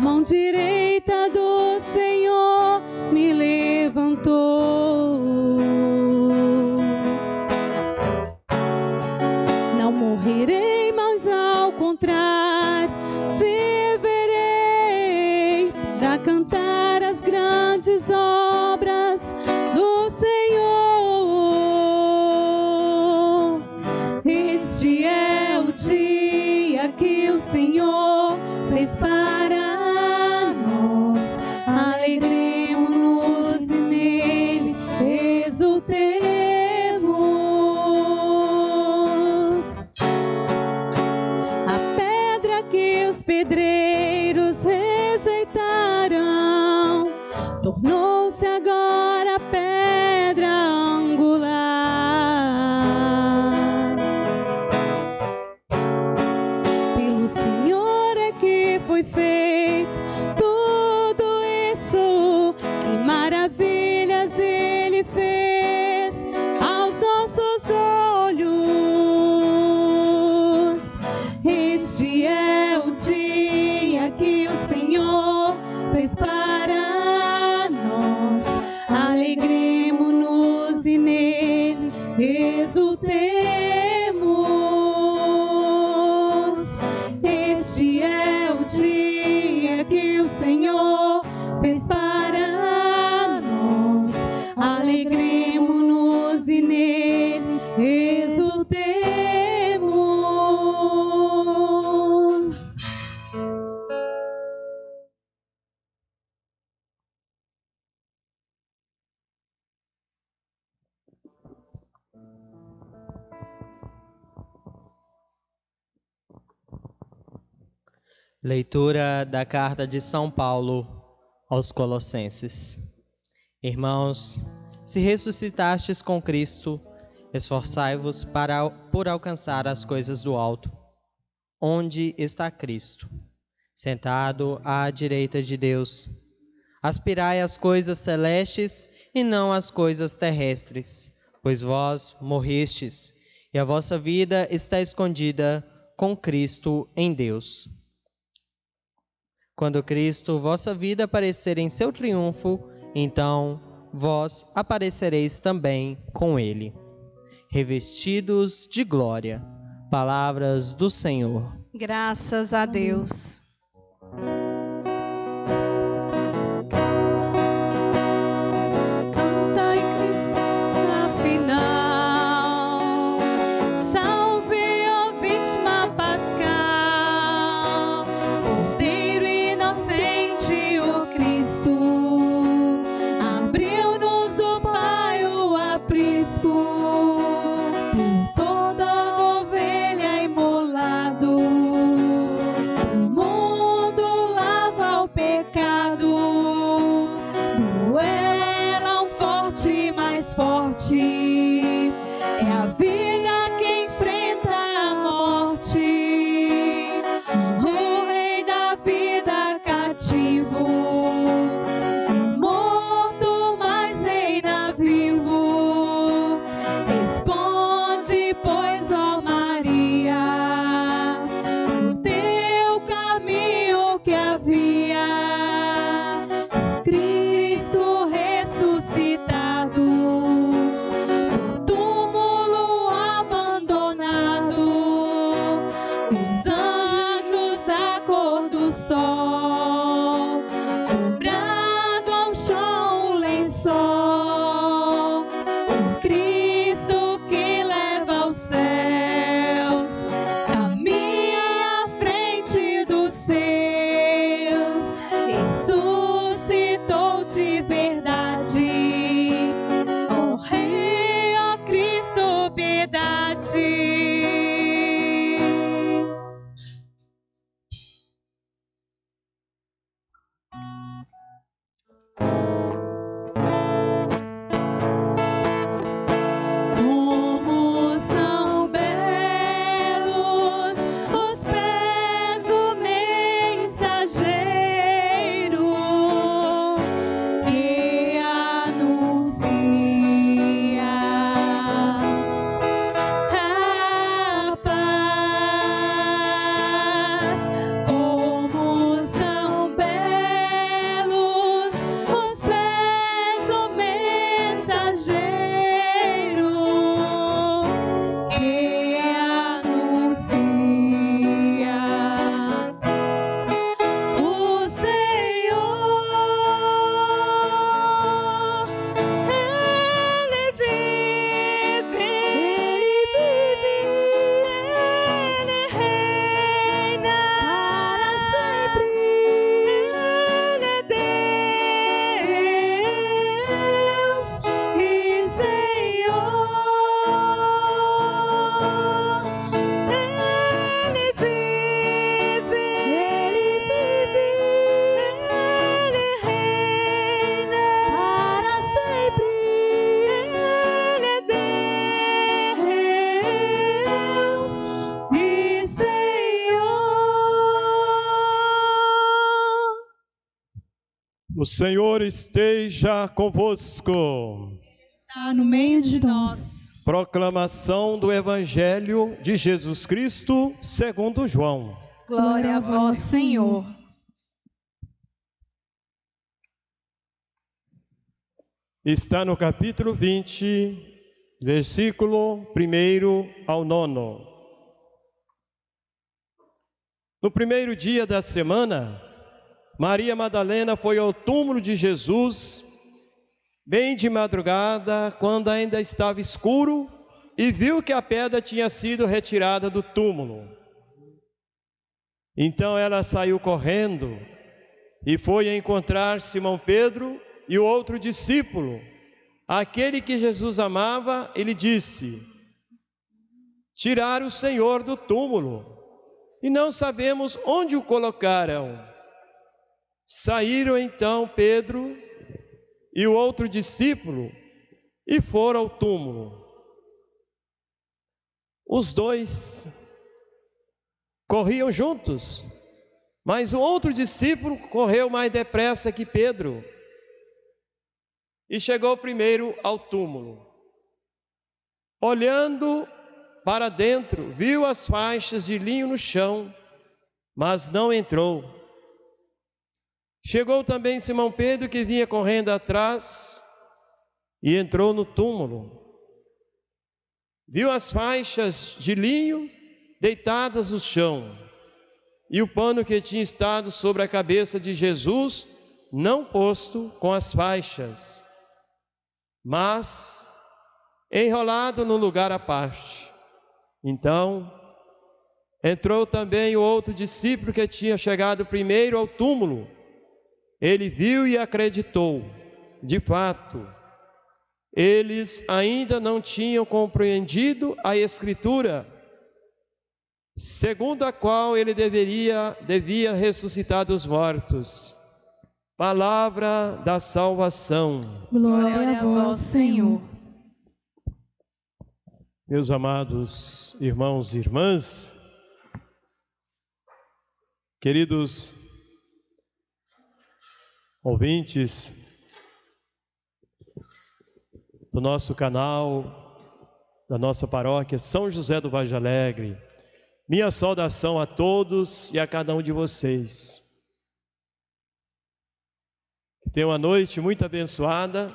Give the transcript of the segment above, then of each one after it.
mão direita do Senhor me levantou. Não morrerei, mas ao contrário, viverei para cantar as grandes obras do Senhor. Este é o dia que o Senhor fez para nós. Alegremos-nos e nele exultemos. A pedra que os pedreiros rejeitaram tornou-se agora pedra angular. Pelo Senhor é que foi feito tudo isso. Que maravilhas Ele fez aos nossos olhos. Este é o dia que o Senhor fez para nós. Alegremo-nos e nele exultemos. Este é o dia que o Senhor fez para nós. Alegremo-nos e nele exultemos. Leitura da carta de São Paulo aos Colossenses. Irmãos, se ressuscitastes com Cristo, esforçai-vos por alcançar as coisas do alto, onde está Cristo, sentado à direita de Deus. Aspirai às coisas celestes e não às coisas terrestres, pois vós morrestes, e a vossa vida está escondida com Cristo em Deus. Quando Cristo, vossa vida, aparecer em seu triunfo, então vós aparecereis também com Ele, revestidos de glória. Palavras do Senhor. Graças a Deus. Canta em Cristo afinal. Salve, ó vítima pascal. Cordeiro inocente, o Cristo. Abriu-nos do Pai o aprisco. Por toda ovelha imolado. O mundo O Senhor esteja convosco. Está no meio de nós. Proclamação do Evangelho de Jesus Cristo, segundo João. Glória a vós, Senhor. Está no capítulo 20, versículo 1 ao 9. No primeiro dia da semana, Maria Madalena foi ao túmulo de Jesus, bem de madrugada, quando ainda estava escuro, e viu que a pedra tinha sido retirada do túmulo. Então ela saiu correndo e foi encontrar Simão Pedro e o outro discípulo, aquele que Jesus amava, e lhe disse: tiraram o Senhor do túmulo, e não sabemos onde o colocaram. Saíram então Pedro e o outro discípulo e foram ao túmulo. Os dois corriam juntos, mas o outro discípulo correu mais depressa que Pedro e chegou primeiro ao túmulo. Olhando para dentro, viu as faixas de linho no chão, mas não entrou. Chegou também Simão Pedro, que vinha correndo atrás, e entrou no túmulo. Viu as faixas de linho deitadas no chão, e o pano que tinha estado sobre a cabeça de Jesus, não posto com as faixas, mas enrolado no lugar à parte. Então entrou também o outro discípulo que tinha chegado primeiro ao túmulo. Ele viu e acreditou. De fato, eles ainda não tinham compreendido a Escritura, segundo a qual ele devia ressuscitar dos mortos. Palavra da salvação. Glória a vós, Senhor. Meus amados irmãos e irmãs, queridos ouvintes do nosso canal, da nossa paróquia São José do Vargem Alegre, minha saudação a todos e a cada um de vocês. Que tenham uma noite muito abençoada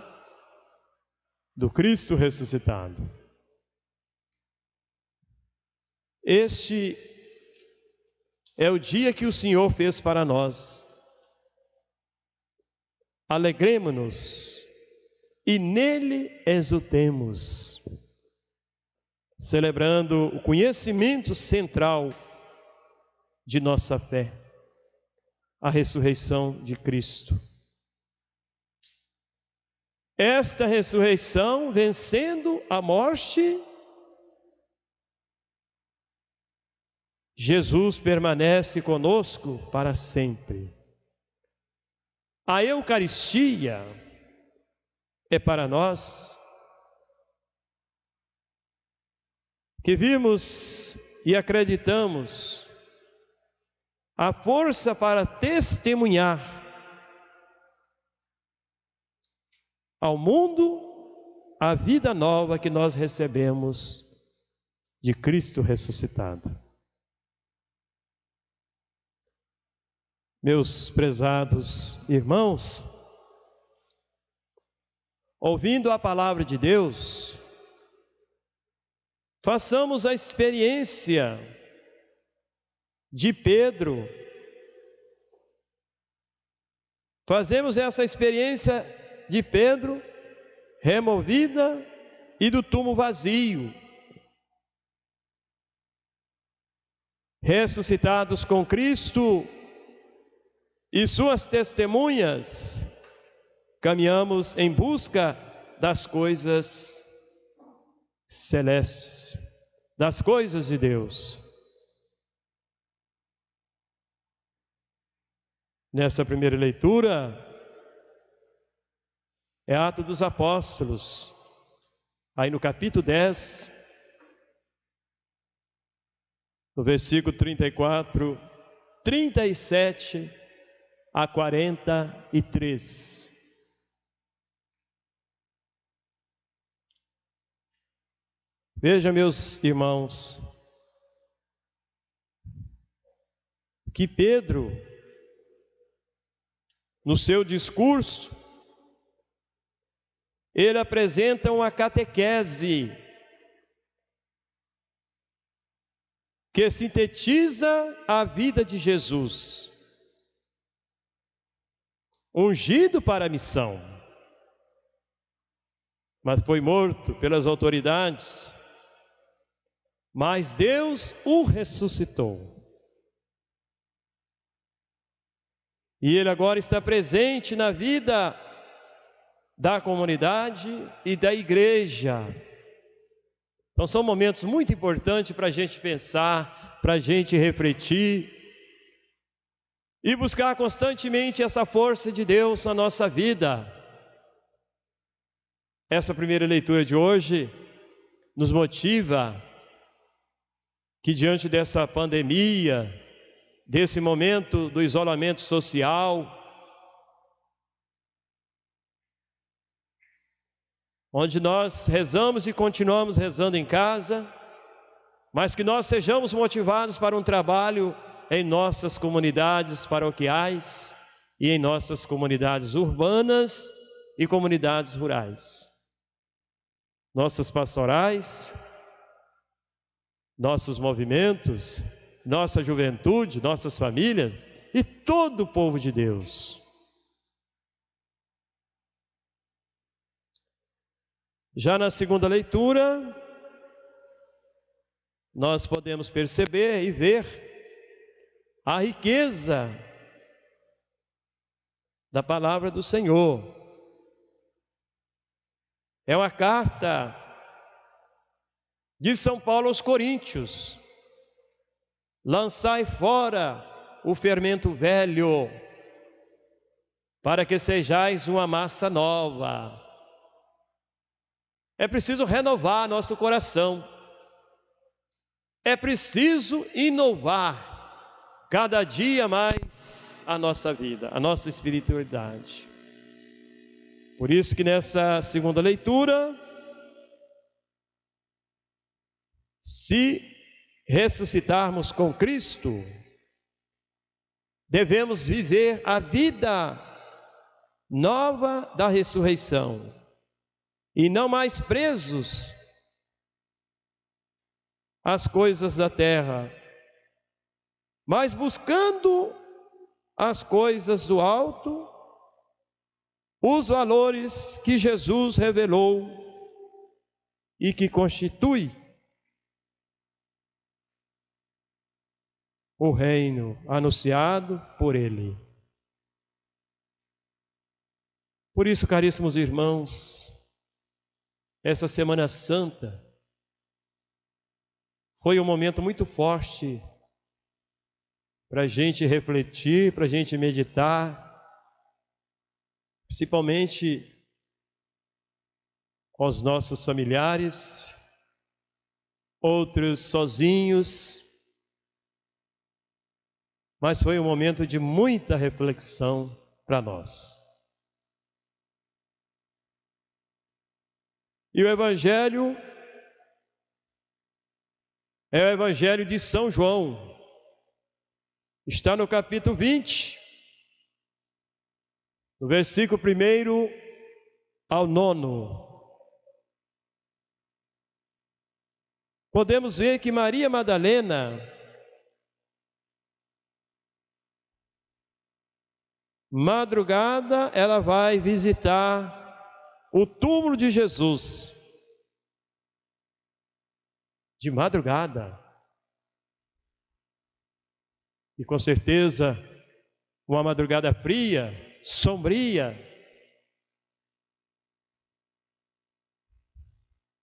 do Cristo ressuscitado. Este é o dia que o Senhor fez para nós. Alegremo-nos e nele exultemos, celebrando o conhecimento central de nossa fé, a ressurreição de Cristo. Esta ressurreição, vencendo a morte, Jesus permanece conosco para sempre. A Eucaristia é para nós que vimos e acreditamos a força para testemunhar ao mundo a vida nova que nós recebemos de Cristo ressuscitado. Meus prezados irmãos, ouvindo a palavra de Deus, façamos a experiência de Pedro. Fazemos essa experiência de Pedro, removida e do túmulo vazio. Ressuscitados com Cristo e suas testemunhas, caminhamos em busca das coisas celestes, das coisas de Deus. Nessa primeira leitura, é Atos dos Apóstolos, aí no capítulo 10, no versículo 34, 37 a 43. Veja, meus irmãos, que Pedro, no seu discurso, ele apresenta uma catequese que sintetiza a vida de Jesus, ungido para a missão, mas foi morto pelas autoridades, mas Deus o ressuscitou. E ele agora está presente na vida da comunidade e da igreja. Então são momentos muito importantes para a gente pensar, para a gente refletir e buscar constantemente essa força de Deus na nossa vida. Essa primeira leitura de hoje nos motiva que diante dessa pandemia, desse momento do isolamento social, onde nós rezamos e continuamos rezando em casa, mas que nós sejamos motivados para um trabalho em nossas comunidades paroquiais e em nossas comunidades urbanas e comunidades rurais. Nossas pastorais, nossos movimentos, nossa juventude, nossas famílias e todo o povo de Deus. Já na segunda leitura, nós podemos perceber e ver a riqueza da palavra do Senhor. É uma carta de São Paulo aos Coríntios: lançai fora o fermento velho, para que sejais uma massa nova. É preciso renovar nosso coração. É preciso inovar cada dia mais a nossa vida, a nossa espiritualidade. Por isso que nessa segunda leitura, se ressuscitarmos com Cristo, devemos viver a vida nova da ressurreição e não mais presos às coisas da terra, mas buscando as coisas do alto, os valores que Jesus revelou e que constitui o reino anunciado por Ele. Por isso, caríssimos irmãos, essa Semana Santa foi um momento muito forte para a gente refletir, para a gente meditar, principalmente com os nossos familiares, outros sozinhos, mas foi um momento de muita reflexão para nós. E o Evangelho é o Evangelho de São João. Está no capítulo 20, no versículo 1 ao 9. Podemos ver que Maria Madalena madrugada ela vai visitar o túmulo de Jesus. De madrugada. E com certeza, uma madrugada fria, sombria.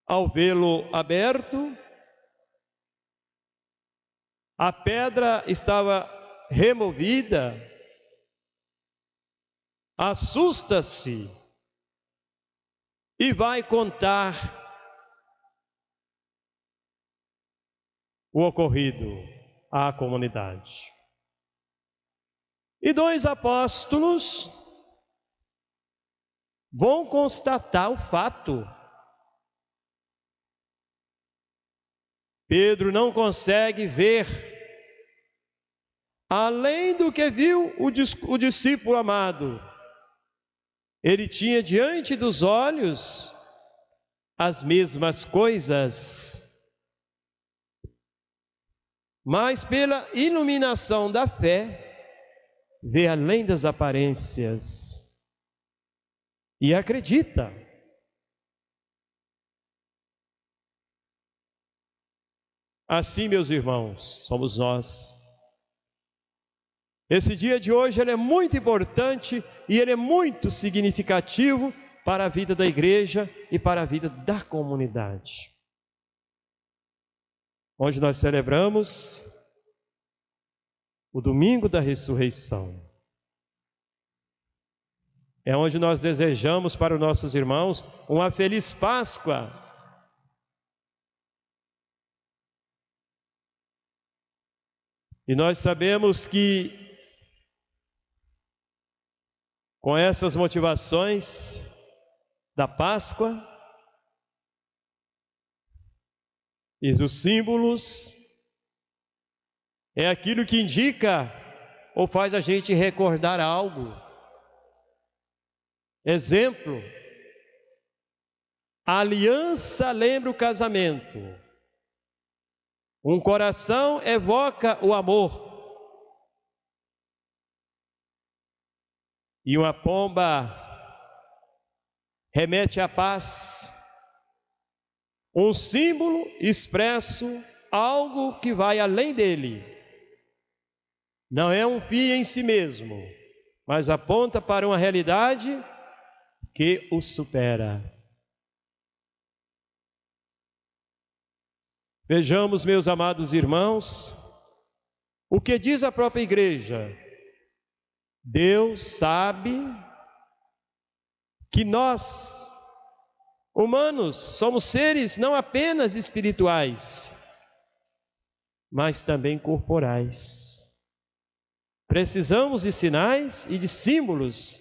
Ao vê-lo aberto, a pedra estava removida, assusta-se e vai contar o ocorrido à comunidade. E 2 apóstolos vão constatar o fato. Pedro não consegue ver, além do que viu o discípulo amado. Ele tinha diante dos olhos as mesmas coisas, mas pela iluminação da fé, vê além das aparências e acredita. Assim, meus irmãos, somos nós. Esse dia de hoje ele é muito importante e ele é muito significativo para a vida da igreja e para a vida da comunidade. Onde nós celebramos o domingo da ressurreição. É onde nós desejamos para os nossos irmãos uma feliz Páscoa. E nós sabemos que com essas motivações da Páscoa e os símbolos, é aquilo que indica ou faz a gente recordar algo. Exemplo, a aliança lembra o casamento. Um coração evoca o amor. E uma pomba remete à paz. Um símbolo expresso algo que vai além dele. Não é um fim em si mesmo, mas aponta para uma realidade que o supera. Vejamos, meus amados irmãos, o que diz a própria igreja. Deus sabe que nós, humanos, somos seres não apenas espirituais, mas também corporais. Precisamos de sinais e de símbolos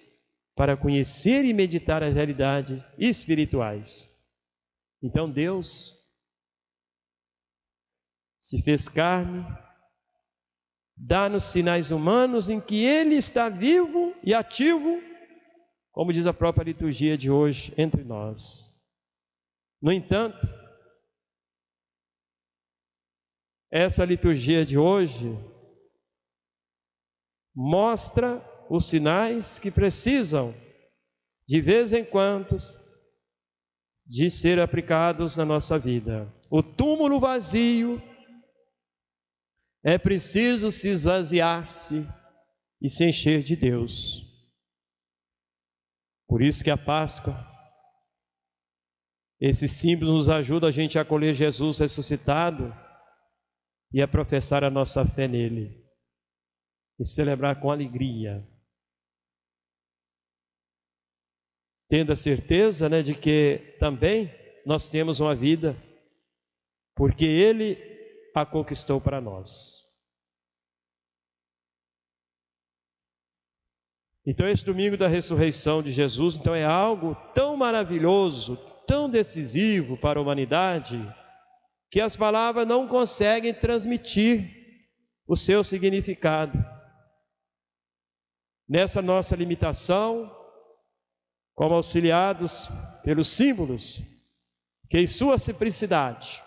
para conhecer e meditar as realidades espirituais. Então Deus se fez carne, dá-nos sinais humanos em que Ele está vivo e ativo, como diz a própria liturgia de hoje, entre nós. No entanto, essa liturgia de hoje mostra os sinais que precisam, de vez em quando, de ser aplicados na nossa vida. O túmulo vazio, é preciso se esvaziar-se e se encher de Deus. Por isso que a Páscoa, esse símbolo nos ajuda a gente a acolher Jesus ressuscitado e a professar a nossa fé nele e celebrar com alegria, tendo a certeza, de que também nós temos uma vida, porque Ele a conquistou para nós. Então esse domingo da ressurreição de Jesus, então, é algo tão maravilhoso, tão decisivo para a humanidade, que as palavras não conseguem transmitir o seu significado. Nessa nossa limitação, como auxiliados pelos símbolos, que em sua simplicidade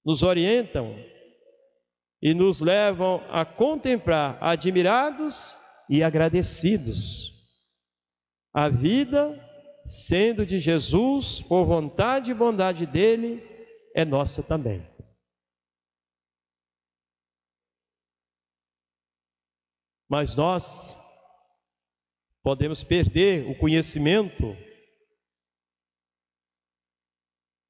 nos orientam e nos levam a contemplar, admirados e agradecidos, a vida sendo de Jesus, por vontade e bondade dele, é nossa também. Mas nós podemos perder o conhecimento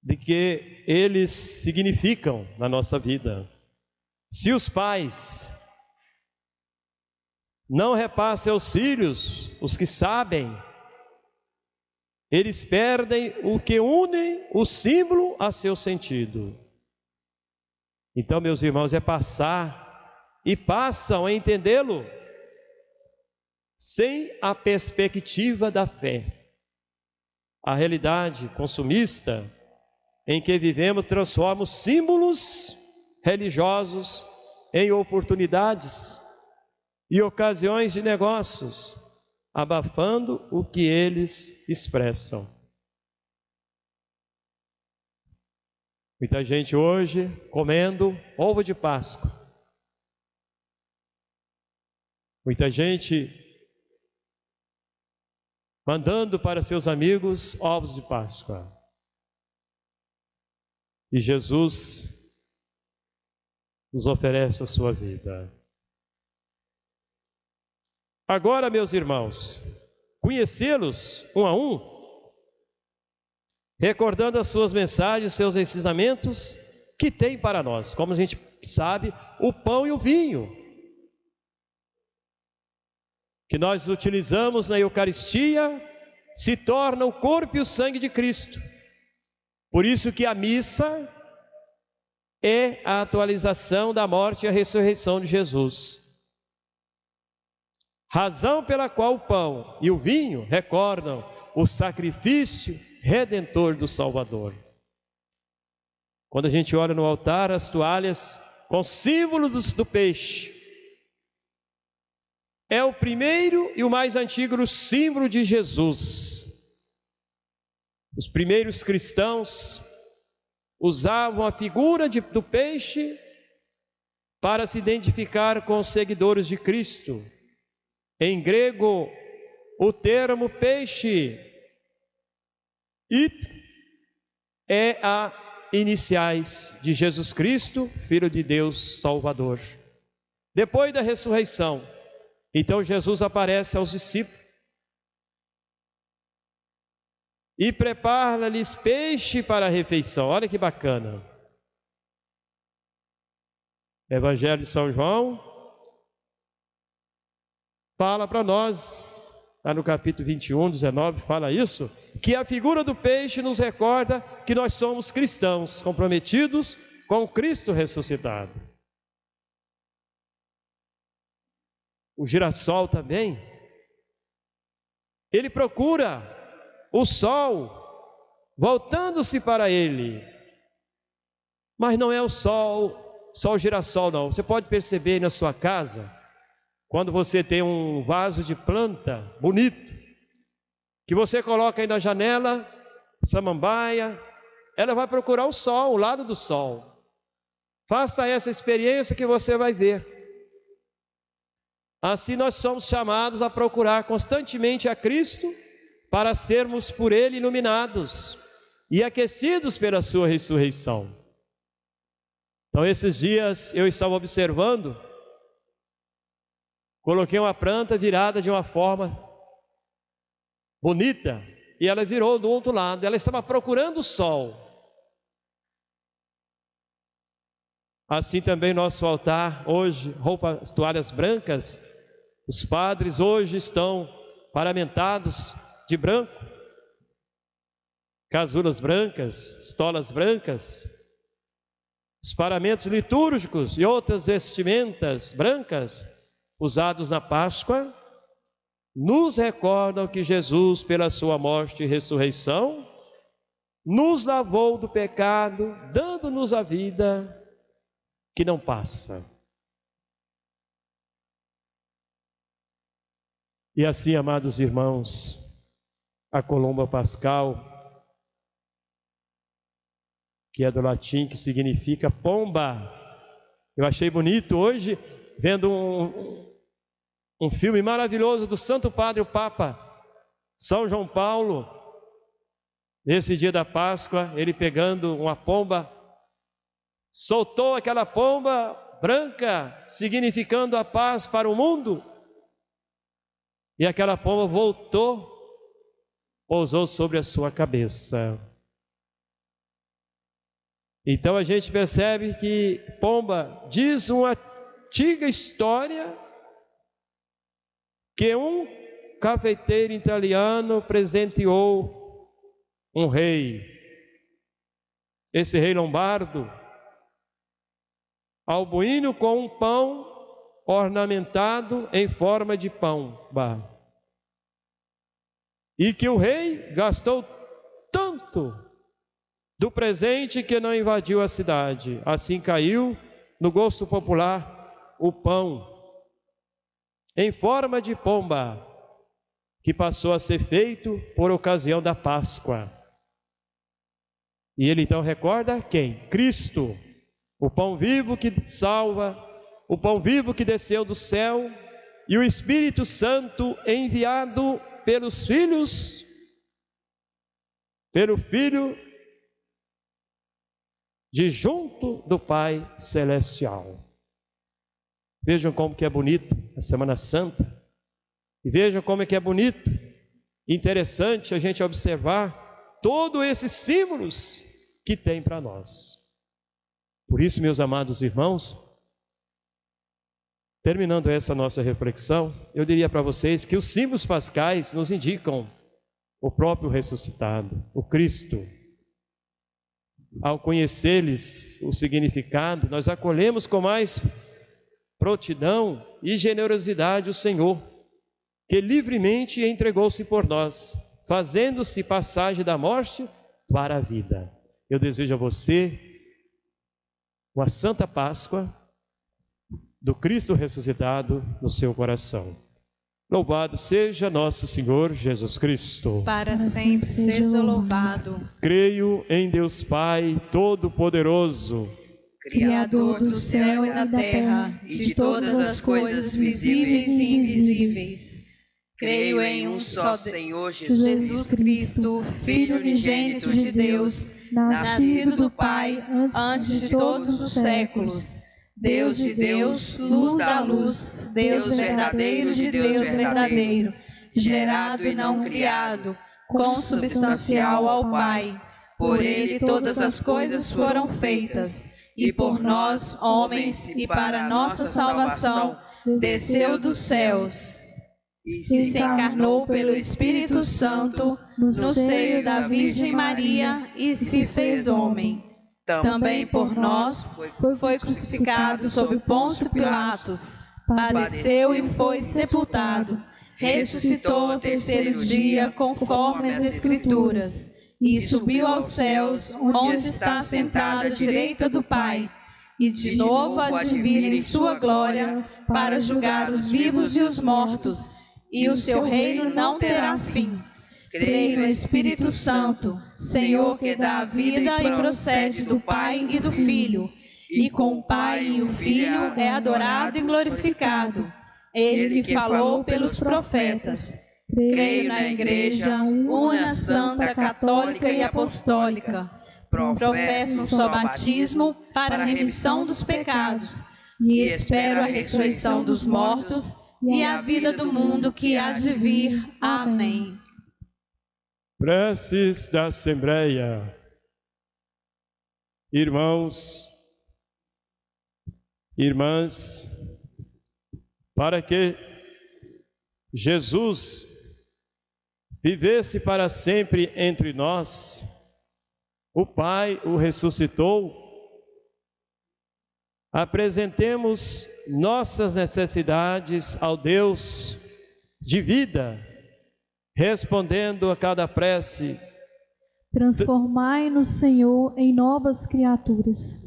de que eles significam na nossa vida. Se os pais não repassam aos filhos, os que sabem, eles perdem o que une o símbolo a seu sentido. Então, meus irmãos, é passar, e passam a entendê-lo, sem a perspectiva da fé. A realidade consumista em que vivemos transforma os símbolos religiosos em oportunidades e ocasiões de negócios, abafando o que eles expressam. Muita gente hoje comendo ovo de Páscoa. Muita gente mandando para seus amigos ovos de Páscoa. E Jesus nos oferece a sua vida. Agora, meus irmãos, conhecê-los um a um, recordando as suas mensagens, seus ensinamentos que tem para nós. Como a gente sabe, o pão e o vinho que nós utilizamos na Eucaristia se tornam o corpo e o sangue de Cristo. Por isso que a missa é a atualização da morte e a ressurreição de Jesus. Razão pela qual o pão e o vinho recordam o sacrifício redentor do Salvador. Quando a gente olha no altar, as toalhas com símbolos do peixe, é o primeiro e o mais antigo símbolo de Jesus. Os primeiros cristãos usavam a figura do peixe para se identificar com os seguidores de Cristo. Em grego, o termo peixe é a iniciais de Jesus Cristo, Filho de Deus Salvador. Depois da ressurreição, então Jesus aparece aos discípulos e prepara-lhes peixe para a refeição. Olha que bacana. Evangelho de São João fala para nós, lá no capítulo 21, 19, fala isso, que a figura do peixe nos recorda que nós somos cristãos, comprometidos com Cristo ressuscitado. O girassol também, ele procura o sol, voltando-se para ele, mas não é o sol, só o girassol não. Você pode perceber na sua casa, quando você tem um vaso de planta bonito, que você coloca aí na janela, samambaia, ela vai procurar o sol, o lado do sol. Faça essa experiência que você vai ver. Assim nós somos chamados a procurar constantemente a Cristo, para sermos por Ele iluminados e aquecidos pela sua ressurreição. Então esses dias eu estava observando, coloquei uma planta virada de uma forma bonita, e ela virou do outro lado, ela estava procurando o sol. Assim também nosso altar, hoje, roupas, toalhas brancas, os padres hoje estão paramentados de branco, casulas brancas, estolas brancas, os paramentos litúrgicos e outras vestimentas brancas usados na Páscoa, nos recordam que Jesus, pela sua morte e ressurreição, nos lavou do pecado, dando-nos a vida que não passa. E assim, amados irmãos, a colomba pascal, que é do latim, que significa pomba. Eu achei bonito hoje, vendo um filme maravilhoso do Santo Padre, o Papa São João Paulo. Nesse dia da Páscoa, ele pegando uma pomba, soltou aquela pomba branca, significando a paz para o mundo. E aquela pomba voltou, pousou sobre a sua cabeça. Então a gente percebe que pomba diz uma antiga história que um cafeteiro italiano presenteou um rei. Esse rei lombardo, albuíno com um pão ornamentado em forma de pomba. E que o rei gastou tanto do presente que não invadiu a cidade. Assim caiu no gosto popular o pão em forma de pomba, que passou a ser feito por ocasião da Páscoa. E ele então recorda quem? Cristo, o pão vivo que salva, o pão vivo que desceu do céu, e o Espírito Santo enviado pelos filhos, pelo Filho de junto do Pai Celestial. Vejam como que é bonito a Semana Santa, e vejam como é que é bonito, interessante a gente observar todos esses símbolos que tem para nós. Por isso, meus amados irmãos, terminando essa nossa reflexão, eu diria para vocês que os símbolos pascais nos indicam o próprio ressuscitado, o Cristo. Ao conhecer-lhes o significado, nós acolhemos com mais prontidão e generosidade o Senhor, que livremente entregou-se por nós, fazendo-se passagem da morte para a vida. Eu desejo a você uma Santa Páscoa do Cristo ressuscitado no seu coração. Louvado seja nosso Senhor Jesus Cristo. Para sempre seja louvado. Creio em Deus Pai Todo-Poderoso, Criador do céu e da terra, e de todas as coisas visíveis e invisíveis. Creio em um só Senhor Jesus Cristo, Filho unigênito de Deus, nascido do Pai antes de todos os séculos. Deus de Deus, luz da luz, Deus verdadeiro de Deus verdadeiro, gerado e não criado, consubstancial ao Pai. Por ele todas as coisas foram feitas, e por nós, homens, e para nossa salvação, desceu dos céus e se encarnou pelo Espírito Santo no seio da Virgem Maria e se fez homem. Também por nós foi crucificado sob Pôncio Pilatos, padeceu e foi sepultado, ressuscitou ao terceiro dia conforme as Escrituras, e subiu aos céus, onde está sentado à direita do Pai, e de novo há de vir em sua glória para julgar os vivos e os mortos, e o seu reino não terá fim. Creio no Espírito Santo, Senhor que dá a vida e procede do Pai e do Filho, e com o Pai e o Filho é adorado e glorificado. Ele que falou pelos profetas. Creio na Igreja, una, santa, católica e apostólica. Professo um só batismo para a remissão dos pecados, e espero a ressurreição dos mortos e a vida do mundo que há de vir. Amém. Preces da Assembleia. Irmãos, irmãs, para que Jesus vivesse para sempre entre nós, o Pai o ressuscitou. Apresentemos nossas necessidades ao Deus de vida, respondendo a cada prece: transformai-nos, Senhor, em novas criaturas.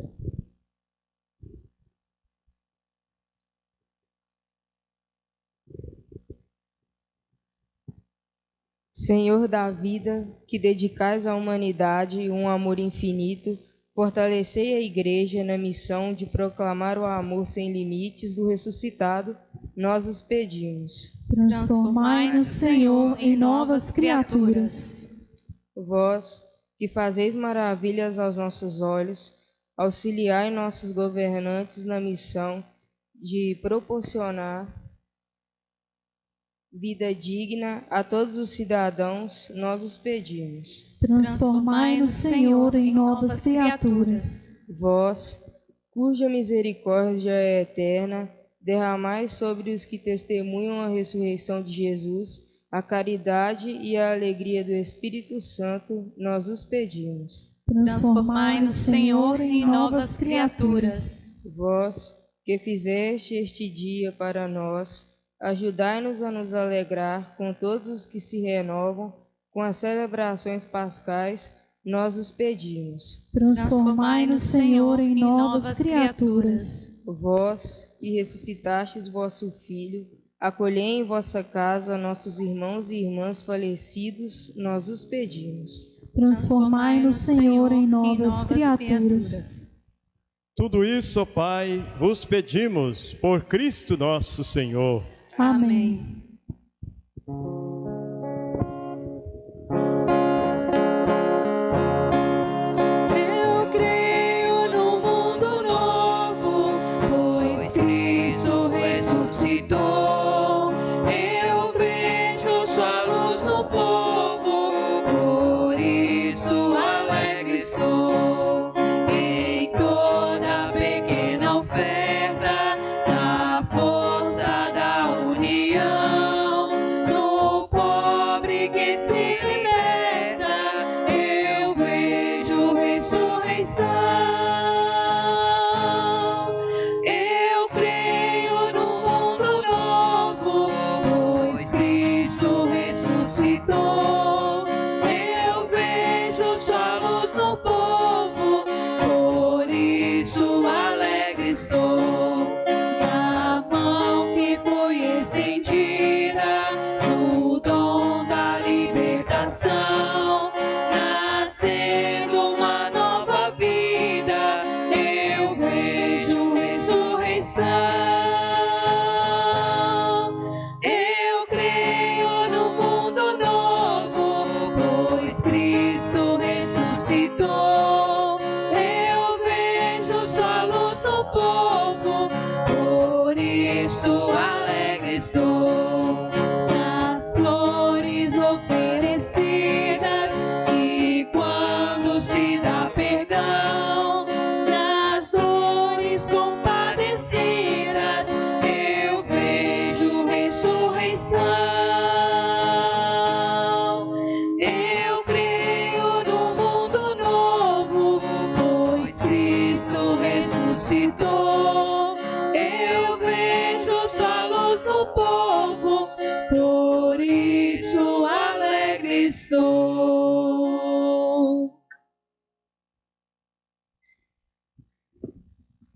Senhor da vida, que dedicais à humanidade um amor infinito, fortalecei a Igreja na missão de proclamar o amor sem limites do ressuscitado, nós os pedimos. Transformai-nos, Senhor, em novas criaturas. Vós, que fazeis maravilhas aos nossos olhos, auxiliai nossos governantes na missão de proporcionar vida digna a todos os cidadãos, nós os pedimos. Transformai-nos, Senhor, em novas criaturas. Vós, cuja misericórdia é eterna, derramai sobre os que testemunham a ressurreição de Jesus a caridade e a alegria do Espírito Santo, nós os pedimos. Transformai-nos, Senhor, em novas criaturas. Vós, que fizeste este dia para nós, ajudai-nos a nos alegrar com todos os que se renovam com as celebrações pascais, nós os pedimos. Transformai-nos, Senhor, em novas criaturas. Vós, que ressuscitastes vosso Filho, acolhei em vossa casa nossos irmãos e irmãs falecidos, nós os pedimos. Transformai-nos, Senhor, em novas criaturas. Tudo isso, ó Pai, vos pedimos por Cristo nosso Senhor. Amém.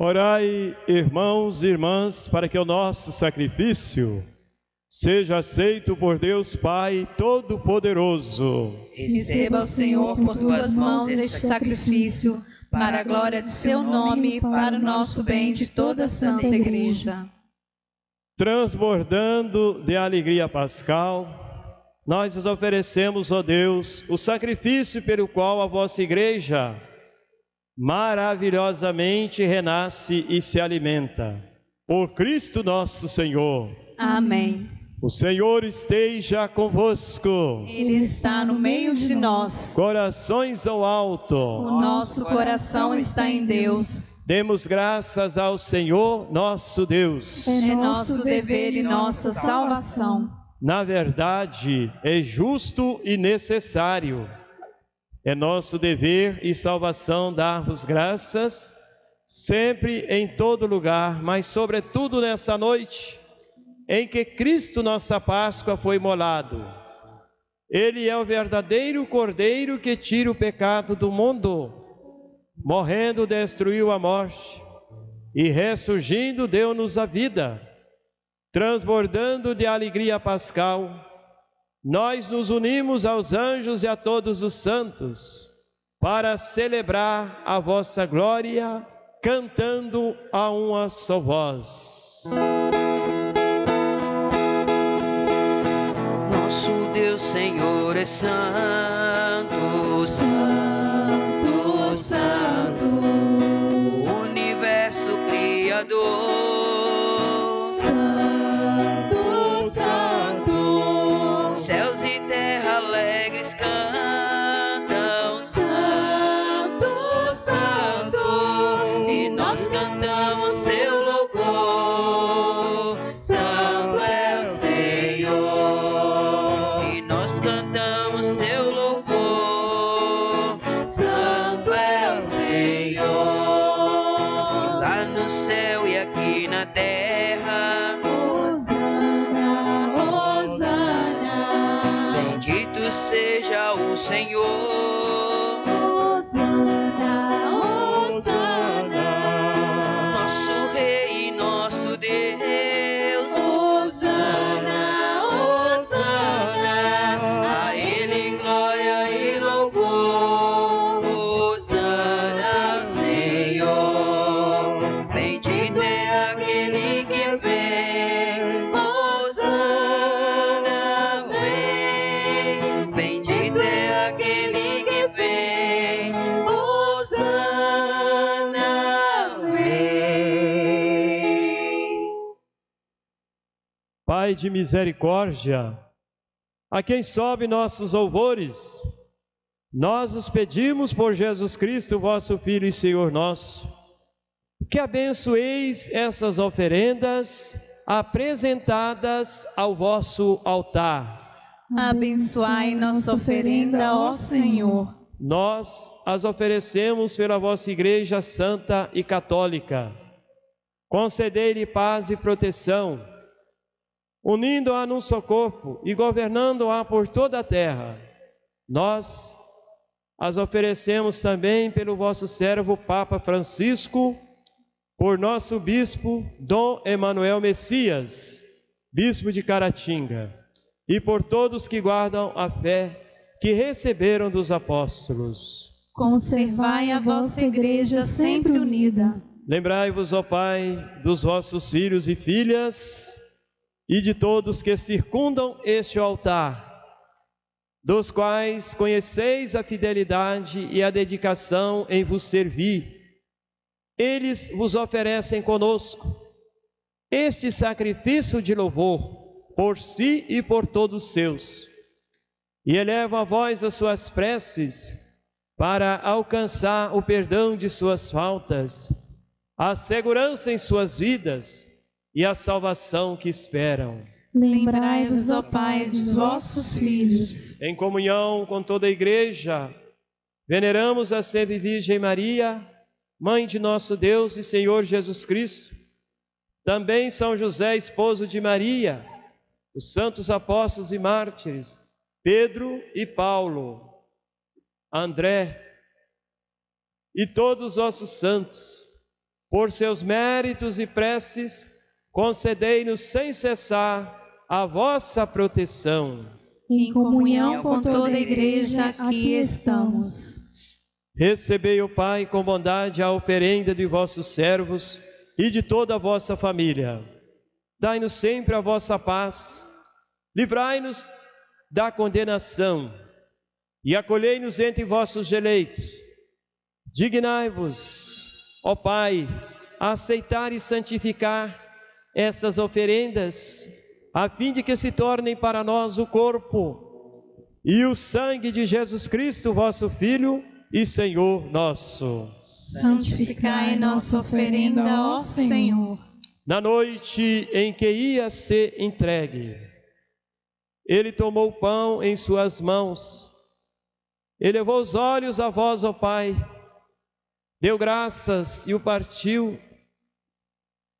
Orai, irmãos e irmãs, para que o nosso sacrifício seja aceito por Deus Pai Todo-Poderoso. Receba, Senhor, por tuas mãos este sacrifício, para a glória de seu nome e para o nosso bem de toda a Santa Igreja. Transbordando de alegria pascal, nós os oferecemos, ó Deus, o sacrifício pelo qual a vossa Igreja maravilhosamente renasce e se alimenta. Por Cristo nosso Senhor. Amém. O Senhor esteja convosco. Ele está no meio de nós. Corações ao alto. O nosso coração está em Deus. Demos graças ao Senhor nosso Deus. É nosso dever e nossa salvação. Na verdade, é justo e necessário. É nosso dever e salvação dar-vos graças, sempre, em todo lugar, mas sobretudo nessa noite, em que Cristo, nossa Páscoa, foi imolado. Ele é o verdadeiro Cordeiro que tira o pecado do mundo. Morrendo, destruiu a morte, e ressurgindo, deu-nos a vida. Transbordando de alegria pascal, nós nos unimos aos anjos e a todos os santos para celebrar a vossa glória, cantando a uma só voz. Nosso Deus, Senhor, é santo, santo, santo, o universo criador. Céus e terra alegres cantam, Santo, Santo, e nós cantamos seu louvor. Santo é o Senhor, e nós cantamos seu louvor. seja o Senhor. Hosana, Hosana, Nosso Rei e nosso Deus. Hosana, Hosana, A Ele glória e louvor. Hosana, Senhor. Bendito é aquele que vem. Hosana, vem. Bendito é aquele que vem. Hosana, vem. Pai de misericórdia, a quem sobe nossos louvores, nós os pedimos por Jesus Cristo, vosso Filho e Senhor nosso, que abençoeis essas oferendas apresentadas ao vosso altar. abençoai nossa oferenda, ó Senhor. Nós as oferecemos pela vossa Igreja Santa e Católica. Concedei-lhe paz e proteção, unindo-a num só corpo e governando-a por toda a terra. Nós as oferecemos também pelo vosso servo Papa Francisco, por nosso bispo Dom Emanuel Messias, bispo de Caratinga, e por todos que guardam a fé que receberam dos apóstolos. Conservai a vossa igreja sempre unida. Lembrai-vos, ó Pai, dos vossos filhos e filhas e de todos que circundam este altar, dos quais conheceis a fidelidade e a dedicação em vos servir. Eles vos oferecem conosco este sacrifício de louvor por si e por todos os seus, e elevam a vós as suas preces para alcançar o perdão de suas faltas, a segurança em suas vidas e a salvação que esperam. Lembrai-vos, ó Pai, dos vossos filhos. Em comunhão com toda a Igreja, veneramos a Sempre Virgem Maria, Mãe de nosso Deus e Senhor Jesus Cristo, também São José, esposo de Maria, os santos apóstolos e mártires, Pedro e Paulo, André e todos os vossos santos. Por seus méritos e preces, concedei-nos sem cessar a vossa proteção. Em comunhão com toda a igreja, aqui estamos. Recebei, ó Pai, com bondade a oferenda de vossos servos e de toda a vossa família. Dai-nos sempre a vossa paz, livrai-nos da condenação e acolhei-nos entre vossos eleitos. Dignai-vos, ó Pai, a aceitar e santificar essas oferendas, a fim de que se tornem para nós o corpo e o sangue de Jesus Cristo, vosso Filho e Senhor nosso. Santificai nossa oferenda, ó Senhor. Na noite em que ia ser entregue, ele tomou o pão em suas mãos, elevou os olhos a vós, ó Pai, deu graças e o partiu,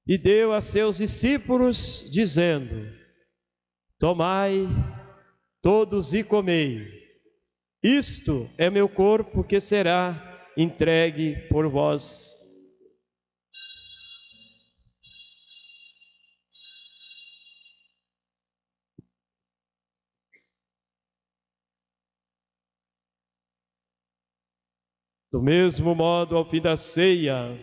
e deu a seus discípulos, dizendo: tomai todos e comei, isto é meu corpo que será entregue por vós. Do mesmo modo, ao fim da ceia,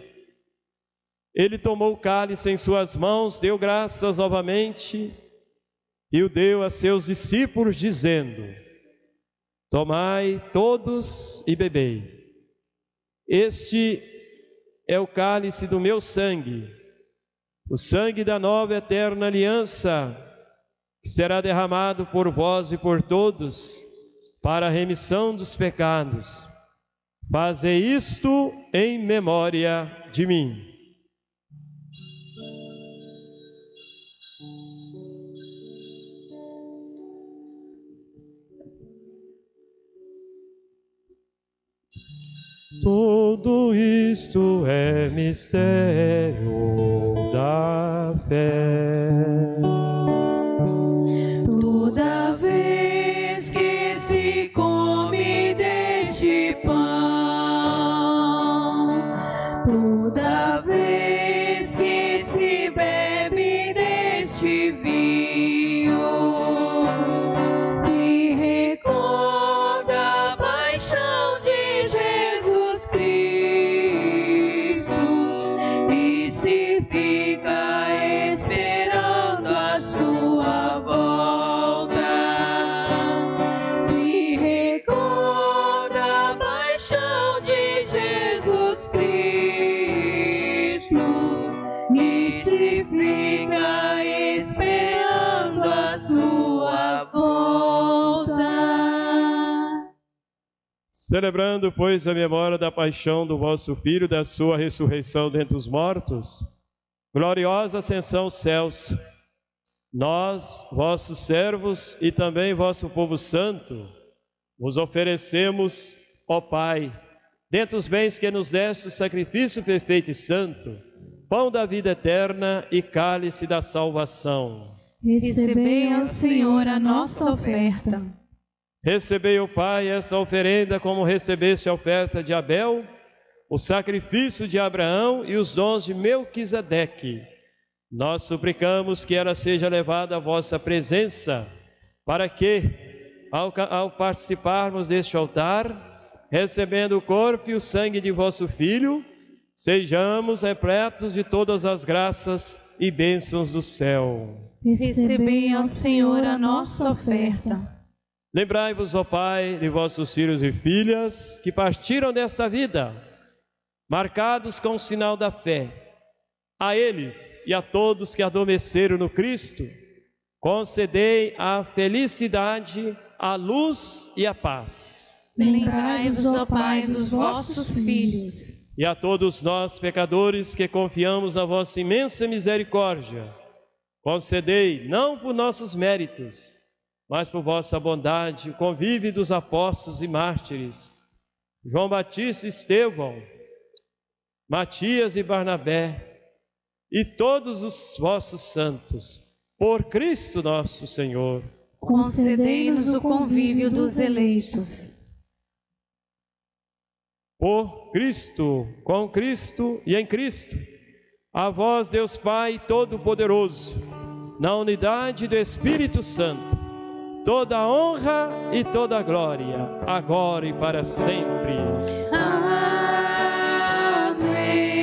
ele tomou o cálice em suas mãos, deu graças novamente e o deu a seus discípulos, dizendo: tomai todos e bebei. Este é o cálice do meu sangue, o sangue da nova e eterna aliança, que será derramado por vós e por todos para a remissão dos pecados. Fazei isto em memória de mim. Tudo isto é mistério da fé. Toda vez que se Celebrando, pois, a memória da paixão do vosso Filho, da sua ressurreição dentre os mortos, gloriosa ascensão aos céus, nós, vossos servos e também vosso povo santo, vos oferecemos, ó Pai, dentre os bens que nos deste, o sacrifício perfeito e santo, pão da vida eterna e cálice da salvação. Recebei, ó Senhor, a nossa oferta. Recebei, ó Pai, essa oferenda como recebeste a oferta de Abel, o sacrifício de Abraão e os dons de Melquisedeque. Nós suplicamos que ela seja levada à vossa presença, para que, ao participarmos deste altar, recebendo o corpo e o sangue de vosso Filho, sejamos repletos de todas as graças e bênçãos do céu. Recebei, ó Senhor, a nossa oferta. Lembrai-vos, ó Pai, de vossos filhos e filhas que partiram desta vida, marcados com o sinal da fé. A eles e a todos que adormeceram no Cristo, concedei a felicidade, a luz e a paz. Lembrai-vos, ó Pai, dos vossos filhos. E a todos nós, pecadores, que confiamos na vossa imensa misericórdia, concedei, não por nossos méritos, mas por vossa bondade, o convívio dos apóstolos e mártires, João Batista e Estevão, Matias e Barnabé, e todos os vossos santos, por Cristo nosso Senhor. Concedei-nos o convívio dos eleitos. Por Cristo, com Cristo e em Cristo, a vós, Deus Pai Todo-Poderoso, na unidade do Espírito Santo, toda a honra e toda a glória, agora e para sempre. Amém, amém,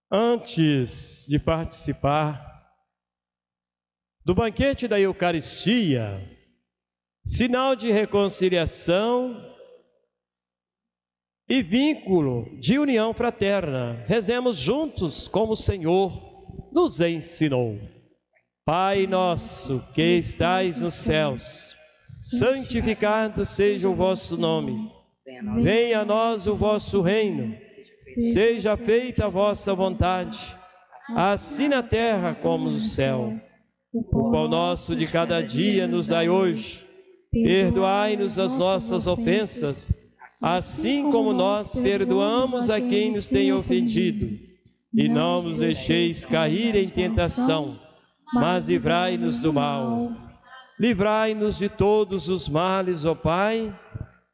Antes de participar do banquete da Eucaristia, sinal de reconciliação e vínculo de união fraterna, rezemos juntos como o Senhor nos ensinou. Pai nosso que estais nos céus, santificado seja o vosso nome. Venha a nós o vosso reino. Seja feita a vossa vontade, assim na terra como no céu. O pão nosso de cada dia nos dai hoje. Perdoai-nos as nossas ofensas, assim como nós perdoamos a quem nos tem ofendido. E não nos deixeis cair em tentação, mas livrai-nos do mal. Livrai-nos de todos os males, ó Pai,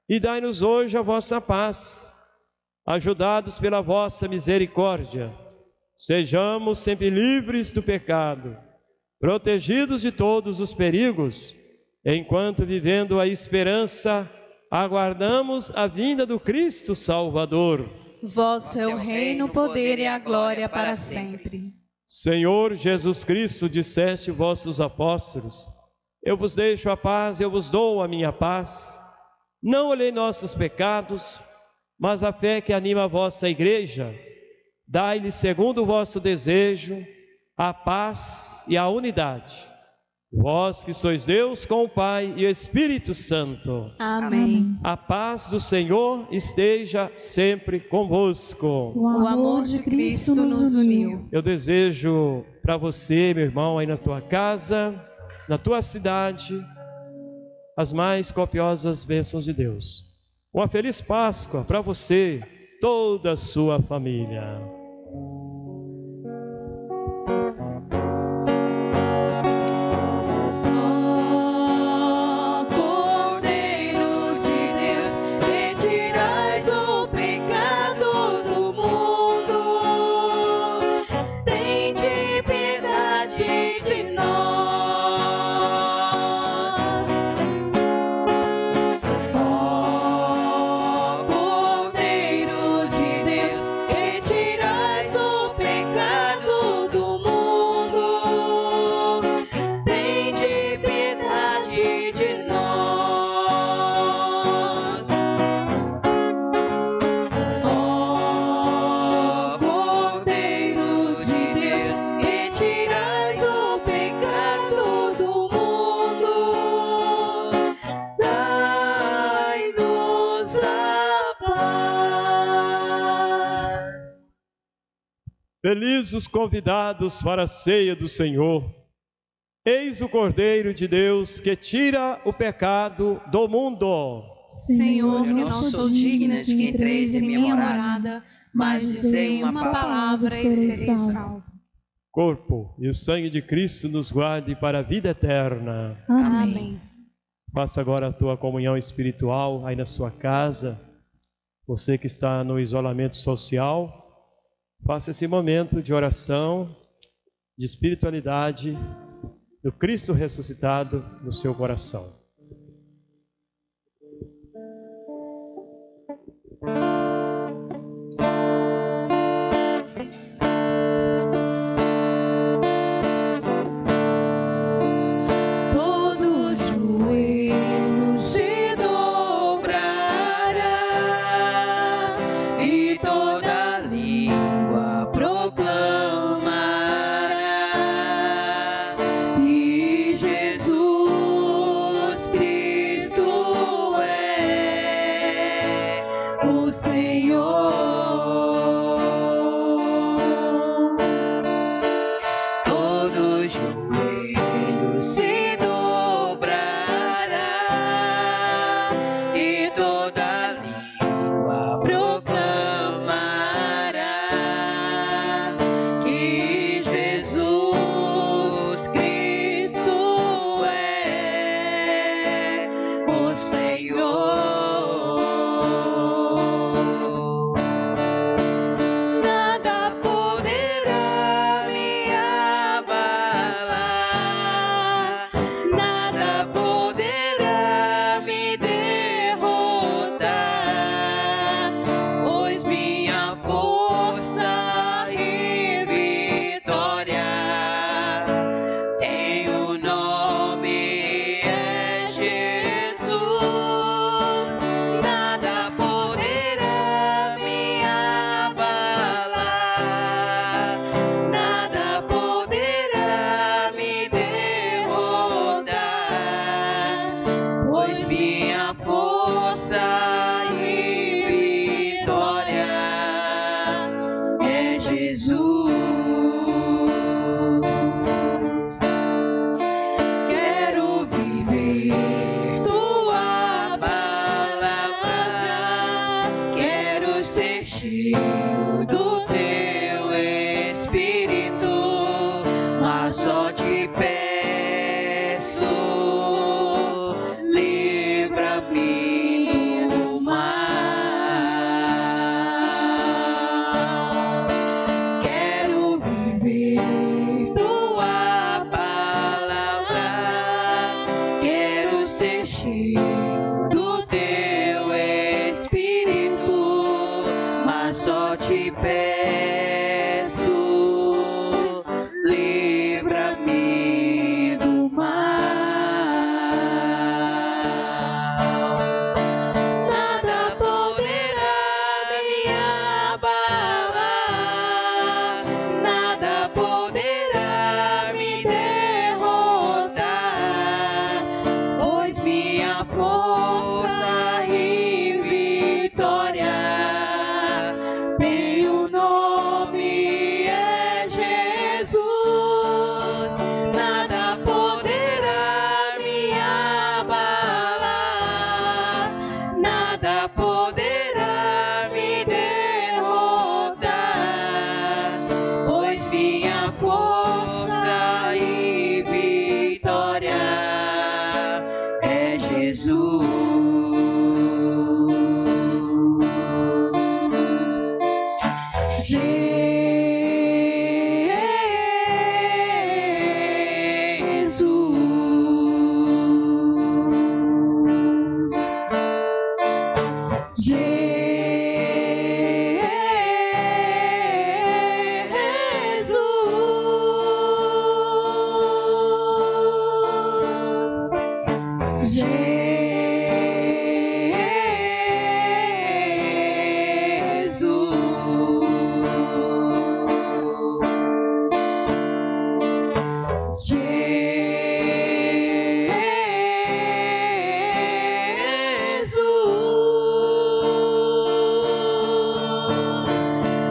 e dai-nos hoje a vossa paz. Ajudados pela vossa misericórdia, sejamos sempre livres do pecado, protegidos de todos os perigos, enquanto, vivendo a esperança, aguardamos a vinda do Cristo Salvador. Vosso é o reino, o poder e a glória para sempre. Senhor Jesus Cristo, disseste vossos apóstolos: eu vos deixo a paz, eu vos dou a minha paz. Não olhei nossos pecados, mas a fé que anima a vossa igreja. Dai-lhe, segundo o vosso desejo, a paz e a unidade. Vós que sois Deus com o Pai e o Espírito Santo. Amém. A paz do Senhor esteja sempre convosco. O amor de Cristo nos uniu. Eu desejo para você, meu irmão, aí na tua casa, na tua cidade, as mais copiosas bênçãos de Deus. Uma feliz Páscoa para você, toda a sua família. Felizes os convidados para a ceia do Senhor. Eis o Cordeiro de Deus que tira o pecado do mundo. Senhor, eu não sou digna de que entreis em minha morada, mas dizei uma palavra e serei salvo. Corpo e o sangue de Cristo nos guarde para a vida eterna. Amém. Faça agora a tua comunhão espiritual aí na sua casa. Você que está no isolamento social, faça esse momento de oração, de espiritualidade do Cristo ressuscitado no seu coração.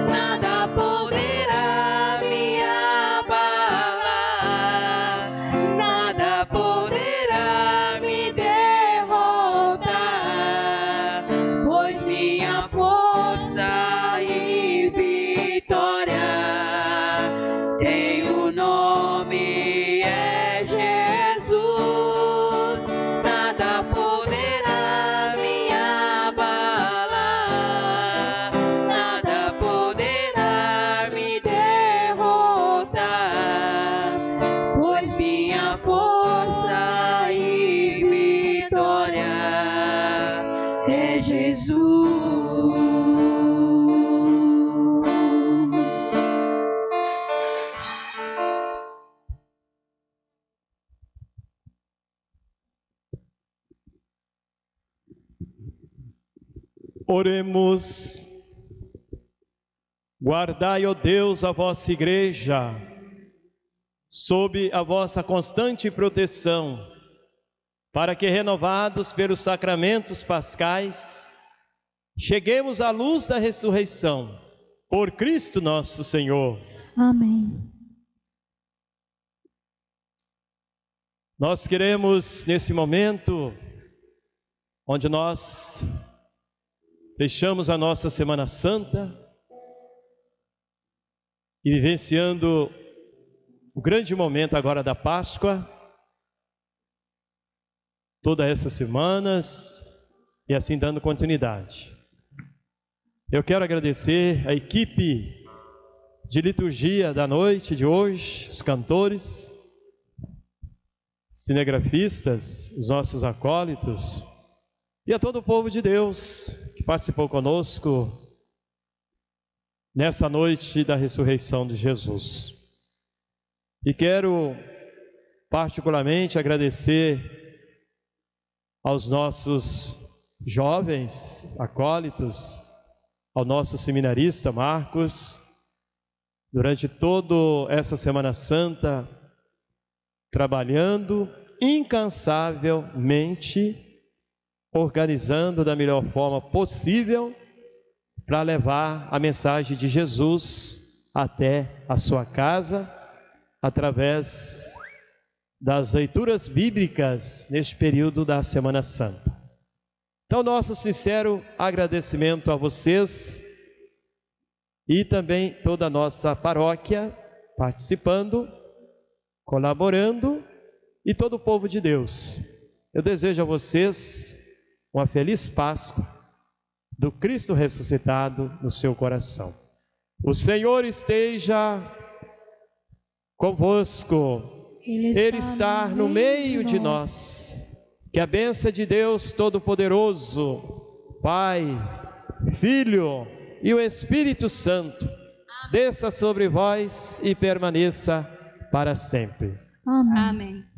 Nada poderá nada poderá me abalar, nada poderá me derrotar, pois minha força e vitória é Jesus. Oremos. Guardai, ó Deus, a vossa igreja, sob a vossa constante proteção, para que, renovados pelos sacramentos pascais, cheguemos à luz da ressurreição, por Cristo nosso Senhor. Amém. Nós queremos, nesse momento, onde nós fechamos a nossa Semana Santa e vivenciando o grande momento agora da Páscoa, todas essas semanas, e assim dando continuidade. Eu quero agradecer a equipe de liturgia da noite de hoje, os cantores, cinegrafistas, os nossos acólitos, e a todo o povo de Deus que participou conosco nessa noite da ressurreição de Jesus. E quero particularmente agradecer aos nossos jovens acólitos, ao nosso seminarista Marcos, durante toda essa Semana Santa, trabalhando incansavelmente, organizando da melhor forma possível para levar a mensagem de Jesus até a sua casa, através das leituras bíblicas neste período da Semana Santa. Então, nosso sincero agradecimento a vocês e também toda a nossa paróquia participando, colaborando, e todo o povo de Deus. Eu desejo a vocês uma feliz Páscoa do Cristo ressuscitado no seu coração. O Senhor esteja convosco. Ele está no meio de nós. Que a bênção de Deus Todo-Poderoso, Pai, Filho e o Espírito Santo, desça sobre vós e permaneça para sempre. Amém. Amém.